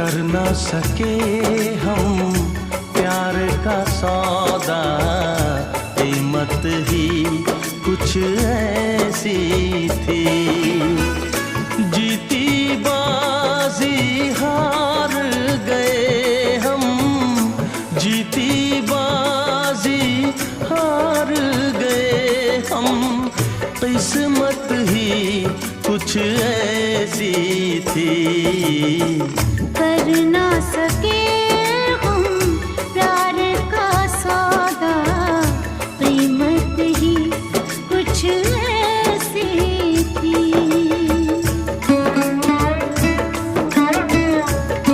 कर ना सके हम प्यार का सौदा, कीमत ही कुछ ऐसी थी। जीती बाजी हार गए हम, जीती बाजी हार गए हम, किस्मत ही कुछ ऐसी थी। कर ना सके